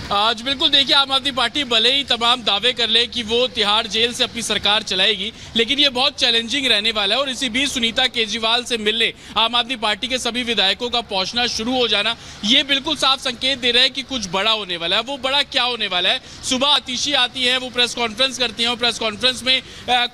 आज बिल्कुल देखिए, आम आदमी पार्टी भले ही तमाम दावे कर ले कि वो तिहाड़ जेल से अपनी सरकार चलाएगी, लेकिन ये बहुत चैलेंजिंग रहने वाला है। और इसी बीच सुनीता केजरीवाल से मिलने आम आदमी पार्टी के सभी विधायकों का पहुंचना शुरू हो जाना, ये बिल्कुल साफ संकेत दे रहा है कि कुछ बड़ा होने वाला है। वो बड़ा क्या होने वाला है? सुबह आतिशी आती है, वो प्रेस कॉन्फ्रेंस करती हैं और प्रेस कॉन्फ्रेंस में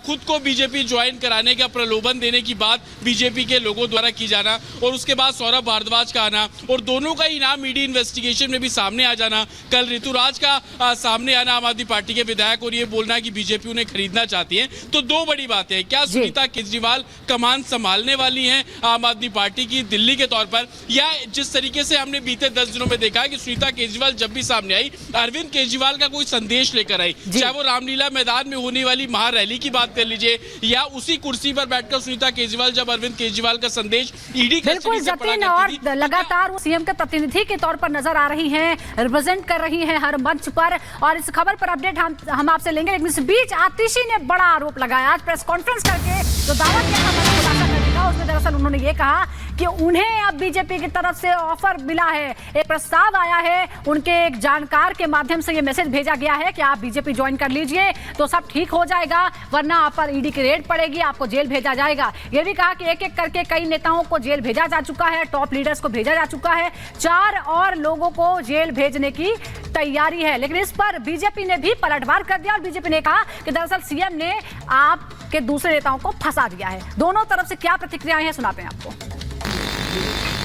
खुद को बीजेपी ज्वाइन कराने का प्रलोभन देने की बात बीजेपी के लोगों द्वारा की जाना, और उसके बाद सौरभ भारद्वाज का आना और दोनों का ही नाम ईडी इन्वेस्टिगेशन में भी सामने आ जाना, कल ऋतुराज का सामने आना आम आदमी पार्टी के विधायक और ये बोलना कि बीजेपी उन्हें खरीदना चाहती है। तो दो बड़ी बातें हैं, क्या सुनीता केजरीवाल कमान संभालने वाली हैं आम आदमी पार्टी की दिल्ली के तौर पर, या जिस तरीके से हमने बीते 10 दिनों में देखा कि सुनीता केजरीवाल जब भी सामने आई, अरविंद केजरीवाल का कोई संदेश लेकर आई, चाहे वो रामलीला मैदान में होने वाली महारैली की बात कर लीजिए, या उसी कुर्सी पर बैठकर सुनीता केजरीवाल जब अरविंद केजरीवाल का संदेश ईडी बिल्कुल जतिन और लगातार वो सीएम के प्रतिनिधि के तौर पर नजर आ रही हैं, रिप्रेजेंट कर रही हैं हर मंच पर, और इस खबर पर अपडेट हम आपसे लेंगे। लेकिन इस बीच आतिशी ने बड़ा आरोप लगाया आज प्रेस कॉन्फ्रेंस करके, जो दावा किया था खुलासा करने का, उसमें दरअसल उन्होंने ये कहा कि उन्हें अब बीजेपी की तरफ से ऑफर मिला है, एक प्रस्ताव आया है, उनके एक जानकार के माध्यम से ये मैसेज भेजा गया है कि आप बीजेपी ज्वाइन कर लीजिए तो सब ठीक हो जाएगा, वरना आप पर ईडी की रेड पड़ेगी, आपको जेल भेजा जाएगा। ये भी कहा कि एक एक करके कई नेताओं को जेल भेजा जा चुका है, टॉप लीडर्स को भेजा जा चुका है, 4 और लोगों को जेल भेजने की तैयारी है। लेकिन इस पर बीजेपी ने भी पलटवार कर दिया और बीजेपी ने कहा कि दरअसल सीएम ने आपके दूसरे नेताओं को फंसा दिया है। दोनों तरफ से क्या प्रतिक्रियाएं हैं सुनाते हैं आपको।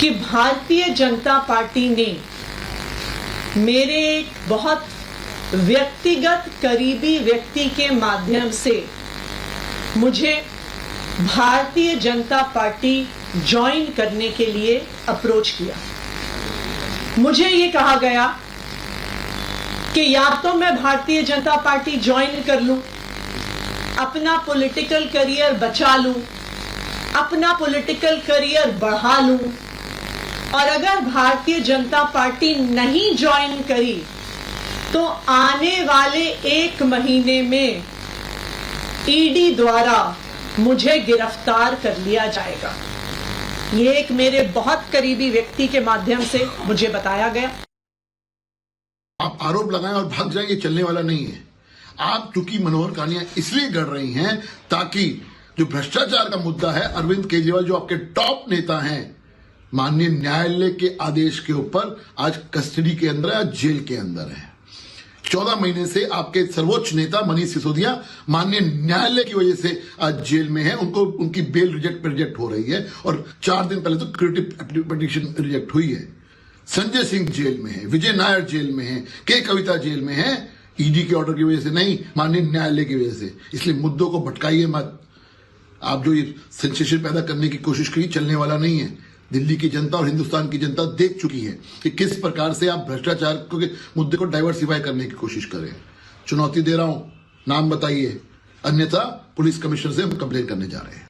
कि भारतीय जनता पार्टी ने मेरे एक बहुत व्यक्तिगत करीबी व्यक्ति के माध्यम से मुझे भारतीय जनता पार्टी ज्वाइन करने के लिए अप्रोच किया। मुझे ये कहा गया कि या तो मैं भारतीय जनता पार्टी ज्वाइन कर लूं, अपना पॉलिटिकल करियर बचा लूं, अपना पॉलिटिकल करियर बढ़ा लूं, और अगर भारतीय जनता पार्टी नहीं ज्वाइन करी तो आने वाले 1 महीने में ईडी द्वारा मुझे गिरफ्तार कर लिया जाएगा। ये एक मेरे बहुत करीबी व्यक्ति के माध्यम से मुझे बताया गया। आप आरोप लगाएं और भाग जाएं, ये चलने वाला नहीं है। आप चूंकि मनोहर कहानियां इसलिए गढ़ रही हैं ताकि जो भ्रष्टाचार का मुद्दा है, अरविंद केजरीवाल जो आपके टॉप नेता हैं, माननीय न्यायालय के आदेश के ऊपर आज कस्टडी के अंदर है, जेल के अंदर है। 14 महीने से आपके सर्वोच्च नेता मनीष सिसोदिया माननीय न्यायालय की वजह से आज जेल में है, उनकी बेल रिजेक्ट हो रही है, और 4 दिन पहले तो क्रिटिव पिटीशन रिजेक्ट हुई है। संजय सिंह जेल में है, विजय नायर जेल में है, के कविता जेल में है, ईडी के ऑर्डर की वजह से नहीं, माननीय न्यायालय की वजह से। इसलिए मुद्दों को भटकाइए मत। आप जो ये सेंसेशन पैदा करने की कोशिश की, चलने वाला नहीं है। दिल्ली की जनता और हिंदुस्तान की जनता देख चुकी है कि किस प्रकार से आप भ्रष्टाचार के मुद्दे को डाइवर्सिफाई करने की कोशिश करें। चुनौती दे रहा हूं, नाम बताइए, अन्यथा पुलिस कमिश्नर से हम कंप्लेन करने जा रहे हैं।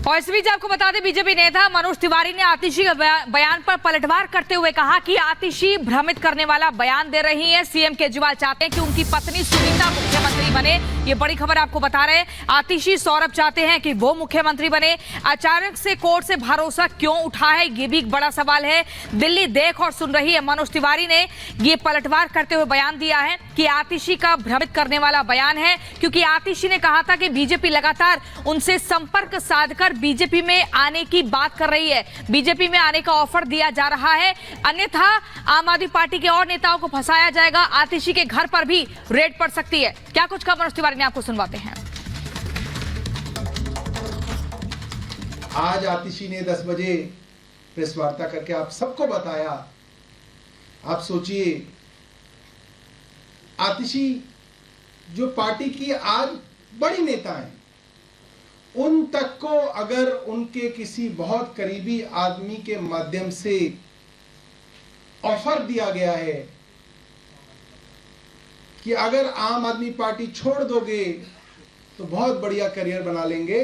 और इस बीच आपको बता दें, बीजेपी नेता मनोज तिवारी ने आतिशी के बयान पर पलटवार करते हुए कहा कि आतिशी भ्रमित करने वाला बयान दे रही है। सीएम केजरीवाल चाहते हैं कि उनकी पत्नी सुनीता मुख्यमंत्री बने। ये बड़ी खबर आपको बता रहे हैं। आतिशी सौरभ चाहते हैं कि वो मुख्यमंत्री बने। अचानक से कोर्ट से भरोसा क्यों उठा है, ये भी एक बड़ा सवाल है। दिल्ली देख और सुन रही है। मनोज तिवारी ने ये पलटवार करते हुए बयान दिया है कि आतिशी का भ्रमित करने वाला बयान है, क्योंकि आतिशी ने कहा था कि बीजेपी लगातार उनसे संपर्क साधकर बीजेपी में आने की बात कर रही है, बीजेपी में आने का ऑफर दिया जा रहा है, अन्यथा आम आदमी पार्टी के और नेताओं को फंसाया जाएगा, आतिशी के घर पर भी रेड पड़ सकती है। क्या कुछ कहा मनोज तिवारी ने, आपको सुनवाते हैं। आज आतिशी ने 10 बजे प्रेस वार्ता करके आप सबको बताया। आप सोचिए, आतिशी जो पार्टी की आज बड़ी नेता है, उन तक को अगर उनके किसी बहुत करीबी आदमी के माध्यम से ऑफर दिया गया है कि अगर आम आदमी पार्टी छोड़ दोगे तो बहुत बढ़िया करियर बना लेंगे,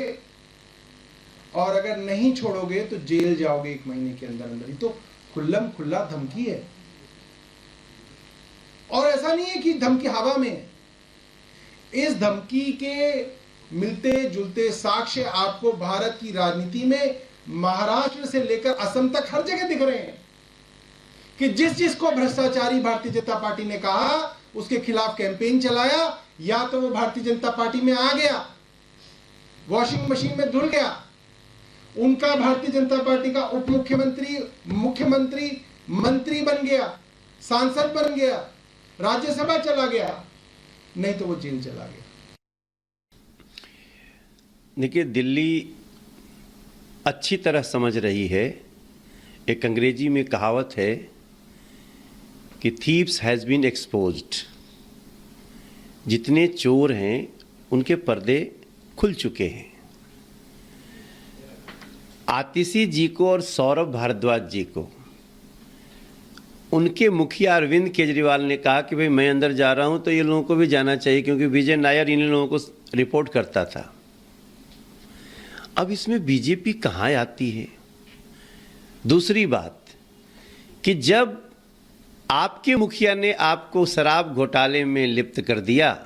और अगर नहीं छोड़ोगे तो जेल जाओगे 1 महीने के अंदर अंदर ही, तो खुल्लम खुल्ला धमकी है। और ऐसा नहीं है कि धमकी हवा में, इस धमकी के मिलते जुलते साक्ष्य आपको भारत की राजनीति में महाराष्ट्र से लेकर असम तक हर जगह दिख रहे हैं कि जिस को भ्रष्टाचारी भारतीय जनता पार्टी ने कहा उसके खिलाफ कैंपेन चलाया, या तो वो भारतीय जनता पार्टी में आ गया, वॉशिंग मशीन में धुल गया, उनका भारतीय जनता पार्टी का उप मुख्यमंत्री, मुख्यमंत्री, मंत्री बन गया, सांसद बन गया, राज्यसभा चला गया, नहीं तो वो जेल चला गया। देखिए, दिल्ली अच्छी तरह समझ रही है। एक अंग्रेजी में कहावत है कि थीव्स हैज़ बीन एक्सपोज्ड। जितने चोर हैं उनके पर्दे खुल चुके हैं। आतिशी जी को और सौरभ भारद्वाज जी को उनके मुखिया अरविंद केजरीवाल ने कहा कि भाई मैं अंदर जा रहा हूं तो ये लोगों को भी जाना चाहिए, क्योंकि विजय नायर इन लोगों को रिपोर्ट करता था। अब इसमें बीजेपी कहाँ आती है? दूसरी बात कि जब आपके मुखिया ने आपको शराब घोटाले में लिप्त कर दिया,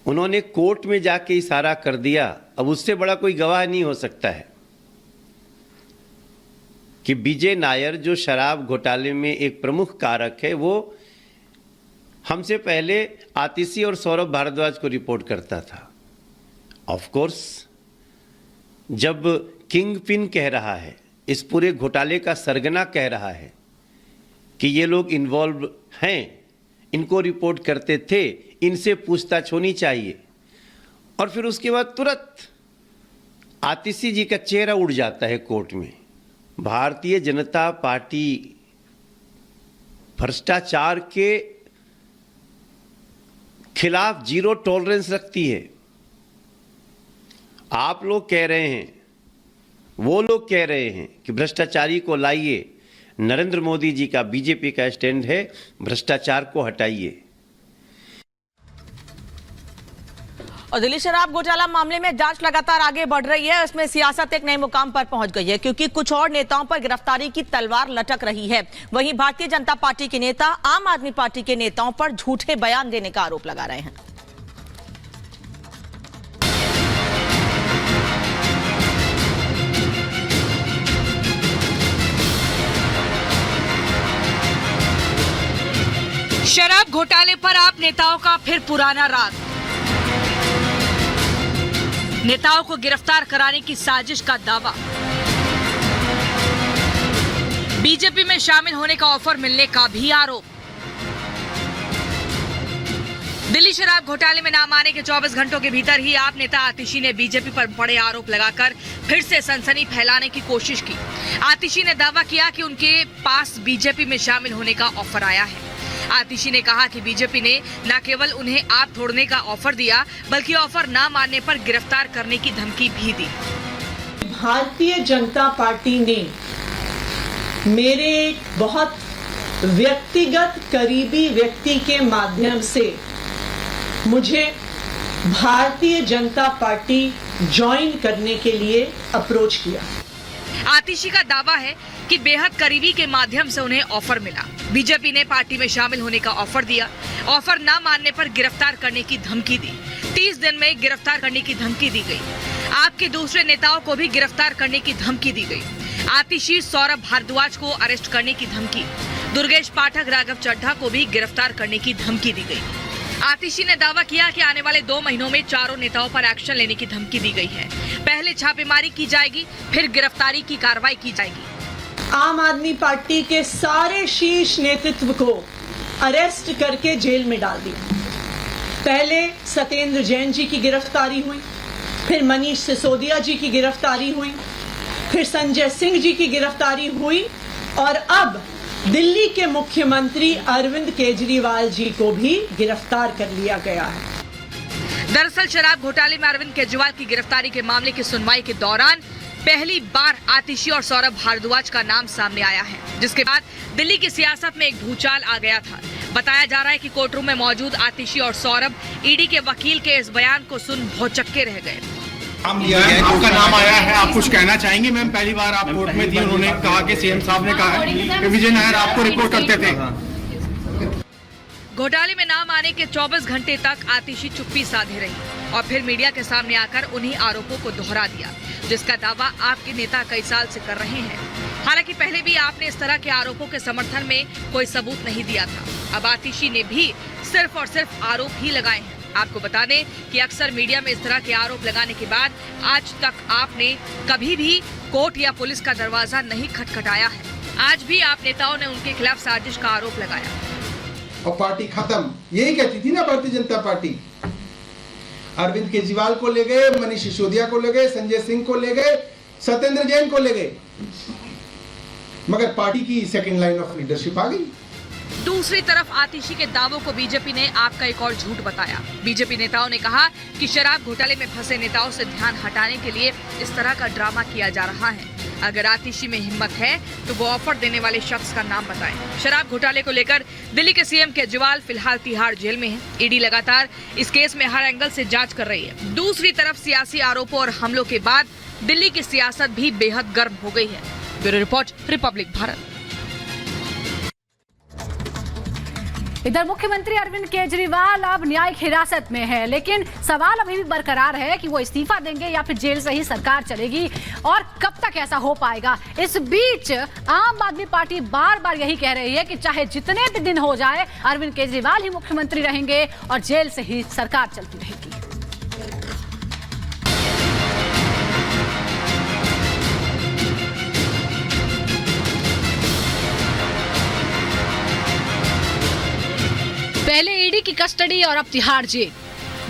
उन्होंने कोर्ट में जाके इशारा कर दिया, अब उससे बड़ा कोई गवाह नहीं हो सकता है कि विजय नायर जो शराब घोटाले में एक प्रमुख कारक है, वो हमसे पहले आतिशी और सौरभ भारद्वाज को रिपोर्ट करता था। ऑफ कोर्स जब किंग पिन कह रहा है, इस पूरे घोटाले का सरगना कह रहा है कि ये लोग इन्वॉल्व हैं, इनको रिपोर्ट करते थे, इनसे पूछताछ होनी चाहिए, और फिर उसके बाद तुरंत आतिशी जी का चेहरा उड़ जाता है कोर्ट में। भारतीय जनता पार्टी भ्रष्टाचार के खिलाफ जीरो टॉलरेंस रखती है। आप लोग कह रहे हैं, वो लोग कह रहे हैं कि भ्रष्टाचारी को लाइए। नरेंद्र मोदी जी का, बीजेपी का स्टैंड है भ्रष्टाचार को हटाइए। और दिल्ली शराब घोटाला मामले में जांच लगातार आगे बढ़ रही है। इसमें सियासत एक नए मुकाम पर पहुंच गई है, क्योंकि कुछ और नेताओं पर गिरफ्तारी की तलवार लटक रही है। वहीं भारतीय जनता पार्टी के नेता आम आदमी पार्टी के नेताओं पर झूठे बयान देने का आरोप लगा रहे हैं। शराब घोटाले पर आप नेताओं का फिर पुराना राग। नेताओं को गिरफ्तार कराने की साजिश का दावा। बीजेपी में शामिल होने का ऑफर मिलने का भी आरोप। दिल्ली शराब घोटाले में नाम आने के 24 घंटों के भीतर ही आप नेता आतिशी ने बीजेपी पर बड़े आरोप लगाकर फिर से सनसनी फैलाने की कोशिश की। आतिशी ने दावा किया कि उनके पास बीजेपी में शामिल होने का ऑफर आया है। आतिशी ने कहा कि बीजेपी ने न केवल उन्हें आप छोड़ने का ऑफर दिया, बल्कि ऑफर न मानने पर गिरफ्तार करने की धमकी भी दी। भारतीय जनता पार्टी ने मेरे एक बहुत व्यक्तिगत करीबी व्यक्ति के माध्यम से मुझे भारतीय जनता पार्टी ज्वाइन करने के लिए अप्रोच किया। आतिशी का दावा है कि बेहद करीबी के माध्यम से उन्हें ऑफर मिला। बीजेपी ने पार्टी में शामिल होने का ऑफर दिया। ऑफर न मानने पर गिरफ्तार करने की धमकी दी। 30 दिन में गिरफ्तार करने की धमकी दी गई। आपके दूसरे नेताओं को भी गिरफ्तार करने की धमकी दी गई। आतिशी, सौरभ भारद्वाज को अरेस्ट करने की धमकी। दुर्गेश पाठक, राघव चड्ढा को भी गिरफ्तार करने की धमकी दी गई। आतिशी ने दावा किया कि आने वाले 2 महीनों में चारों नेताओं पर एक्शन लेने की धमकी दी गई है। पहले छापेमारी की जाएगी, फिर गिरफ्तारी की कार्रवाई की जाएगी। आम आदमी पार्टी के सारे शीर्ष नेतृत्व को अरेस्ट करके जेल में डाल दिया। पहले सत्येंद्र जैन जी की गिरफ्तारी हुई, फिर मनीष सिसोदिया जी की गिरफ्तारी हुई, फिर संजय सिंह जी की गिरफ्तारी हुई, और अब दिल्ली के मुख्यमंत्री अरविंद केजरीवाल जी को भी गिरफ्तार कर लिया गया है। दरअसल शराब घोटाले में अरविंद केजरीवाल की गिरफ्तारी के मामले की सुनवाई के दौरान पहली बार आतिशी और सौरभ भारद्वाज का नाम सामने आया है, जिसके बाद दिल्ली की सियासत में एक भूचाल आ गया था। बताया जा रहा है कि कोर्ट रूम में मौजूद आतिशी और सौरभ ईडी के वकील के इस बयान को सुन भौचक्के रह गए। आपका नाम आया है, आप कुछ कहना चाहेंगे? मैम, पहली बार आप कोर्ट में थी, उन्होंने कहा कि सीएम साहब ने कहा है कि विजय नायर आपको रिपोर्ट करते थे। घोटाले में नाम आने के 24 घंटे तक आतिशी चुप्पी साधे रही और फिर मीडिया के सामने आकर उन्हीं आरोपों को दोहरा दिया, जिसका दावा आपके नेता कई साल से कर रहे हैं। हालांकि पहले भी आपने इस तरह के आरोपों के समर्थन में कोई सबूत नहीं दिया था। अब आतिशी ने भी सिर्फ और सिर्फ आरोप ही लगाए हैं। आपको बता दें कि अक्सर मीडिया में इस तरह के आरोप लगाने के बाद आज तक आपने कभी भी कोर्ट या पुलिस का दरवाजा नहीं खटखटाया है। आज भी आप नेताओं ने उनके खिलाफ साजिश का आरोप लगाया और पार्टी खत्म, यही कहती थी ना भारतीय जनता पार्टी। अरविंद केजरीवाल को ले गए, मनीष सिसोदिया को ले गए, संजय सिंह को ले गए, सत्येंद्र जैन को ले गए, मगर पार्टी की सेकंड लाइन ऑफ लीडरशिप आ गई। दूसरी तरफ आतिशी के दावों को बीजेपी ने आपका एक और झूठ बताया। बीजेपी नेताओं ने कहा कि शराब घोटाले में फंसे नेताओं से ध्यान हटाने के लिए इस तरह का ड्रामा किया जा रहा है। अगर आतिशी में हिम्मत है तो वो ऑफर देने वाले शख्स का नाम बताएं। शराब घोटाले को लेकर दिल्ली के सीएम केजरीवाल फिलहाल तिहाड़ जेल में हैं। ईडी लगातार इस केस में हर एंगल से जांच कर रही है। दूसरी तरफ सियासी आरोपों और हमलों के बाद दिल्ली की सियासत भी बेहद गर्म हो गई है। Bureau report, Republic Bharat. इधर मुख्यमंत्री अरविंद केजरीवाल अब न्यायिक हिरासत में है, लेकिन सवाल अभी भी बरकरार है कि वो इस्तीफा देंगे या फिर जेल से ही सरकार चलेगी और कब तक ऐसा हो पाएगा। इस बीच आम आदमी पार्टी बार बार यही कह रही है कि चाहे जितने भी दिन हो जाए अरविंद केजरीवाल ही मुख्यमंत्री रहेंगे और जेल से ही सरकार चलती रहेगी। पहले ईडी की कस्टडी और अब तिहाड़ जेल।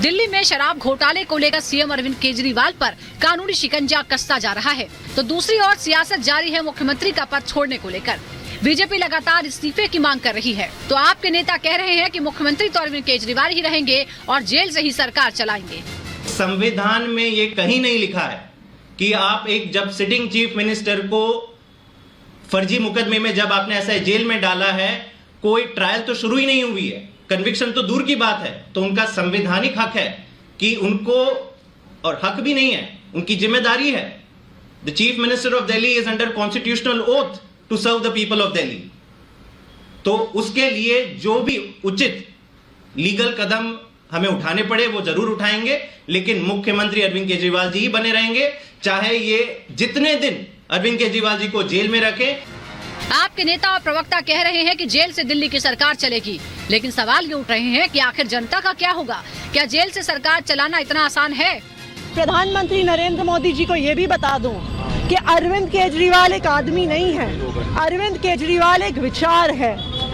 दिल्ली में शराब घोटाले को लेकर सीएम अरविंद केजरीवाल पर कानूनी शिकंजा कसता जा रहा है, तो दूसरी ओर सियासत जारी है मुख्यमंत्री का पद छोड़ने को लेकर। बीजेपी लगातार इस्तीफे की मांग कर रही है, तो आपके नेता कह रहे हैं कि मुख्यमंत्री तो अरविंद केजरीवाल ही रहेंगे और जेल से ही सरकार चलाएंगे। संविधान में ये कहीं नहीं लिखा है कि आप एक जब सिटिंग चीफ मिनिस्टर को फर्जी मुकदमे में जब आपने ऐसा जेल में डाला है, कोई ट्रायल तो शुरू ही नहीं हुई है, कन्विक्शन तो दूर की बात है, तो उनका संवैधानिक हक है कि उनको, और हक भी नहीं है, उनकी जिम्मेदारी है। The chief minister of Delhi is under constitutional oath to serve the people of Delhi. तो उसके लिए जो भी उचित लीगल कदम हमें उठाने पड़े वो जरूर उठाएंगे, लेकिन मुख्यमंत्री अरविंद केजरीवाल जी ही बने रहेंगे, चाहे ये जितने दिन अरविंद केजरीवाल जी को जेल में रखें। आपके नेता और प्रवक्ता कह रहे हैं कि जेल से दिल्ली की सरकार चलेगी, लेकिन सवाल ये उठ रहे हैं कि आखिर जनता का क्या होगा? क्या जेल से सरकार चलाना इतना आसान है? प्रधानमंत्री नरेंद्र मोदी जी को ये भी बता दूं कि अरविंद केजरीवाल एक आदमी नहीं है, अरविंद केजरीवाल एक विचार है।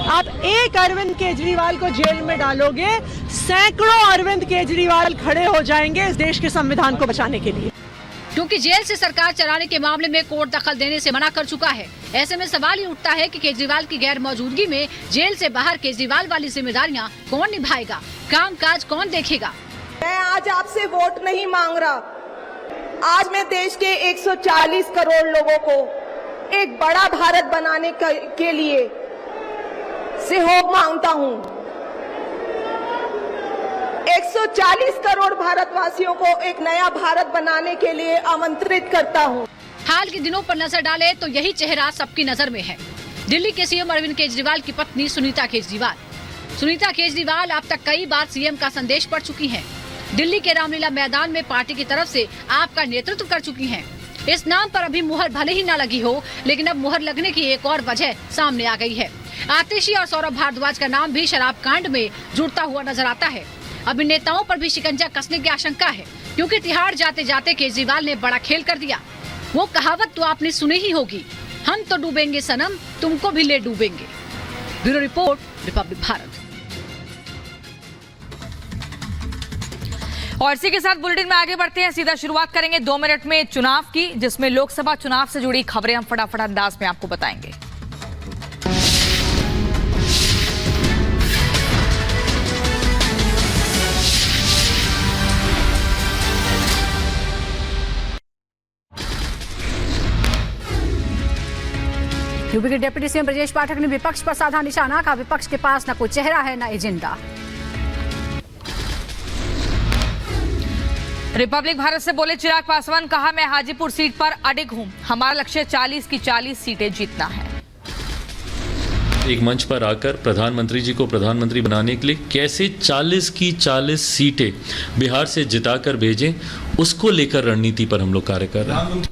आप एक अरविंद केजरीवाल को जेल में डालोगे, सैकड़ों अरविंद केजरीवाल खड़े हो जाएंगे इस देश के संविधान को बचाने के लिए। क्योंकि जेल से सरकार चलाने के मामले में कोर्ट दखल देने से मना कर चुका है। ऐसे में सवाल ये उठता है कि केजरीवाल की गैर मौजूदगी में जेल से बाहर केजरीवाल वाली जिम्मेदारियां कौन निभाएगा, कामकाज कौन देखेगा? मैं आज आपसे वोट नहीं मांग रहा, आज मैं देश के 140 करोड़ लोगों को एक बड़ा भारत बनाने के लिए सहयोग मांगता हूँ। 140 करोड़ भारतवासियों को एक नया भारत बनाने के लिए आमंत्रित करता हूँ। हाल के दिनों पर नजर डाले तो यही चेहरा सबकी नजर में है। दिल्ली के सीएम अरविंद केजरीवाल की पत्नी सुनीता केजरीवाल। सुनीता केजरीवाल अब तक कई बार सीएम का संदेश पढ़ चुकी हैं। दिल्ली के रामलीला मैदान में पार्टी की तरफ से आपका नेतृत्व कर चुकी हैं। इस नाम पर अभी मुहर भले ही न लगी हो, लेकिन अब मुहर लगने की एक और वजह सामने आ गई है। आतिशी और सौरभ भारद्वाज का नाम भी शराब कांड में जुड़ता हुआ नजर आता है। अब इन नेताओं पर भी शिकंजा कसने की आशंका है, क्योंकि तिहाड़ जाते जाते केजरीवाल ने बड़ा खेल कर दिया। वो कहावत तो आपने सुनी ही होगी, हम तो डूबेंगे सनम, तुमको भी ले डूबेंगे। Bureau report, Republic Bharat. और इसी के साथ बुलेटिन में आगे बढ़ते हैं। सीधा शुरुआत करेंगे 2 मिनट में चुनाव की, जिसमें लोकसभा चुनाव से जुड़ी खबरें हम फटाफट अंदाज में आपको बताएंगे। यूपी के डिप्टी सीएम ब्रजेश पाठक ने विपक्ष पर साधा निशाना, कहा विपक्ष के पास न कोई चेहरा है न एजेंडा। रिपब्लिक भारत से बोले चिराग पासवान, कहा मैं हाजीपुर सीट पर अडिग हूं, हमारा लक्ष्य 40 की 40 सीटें जीतना है। एक मंच पर आकर प्रधानमंत्री जी को प्रधानमंत्री बनाने के लिए कैसे 40 की 40 सीटें बिहार से जिताकर भेजें, उसको लेकर रणनीति पर हम लोग कार्य कर रहे हैं।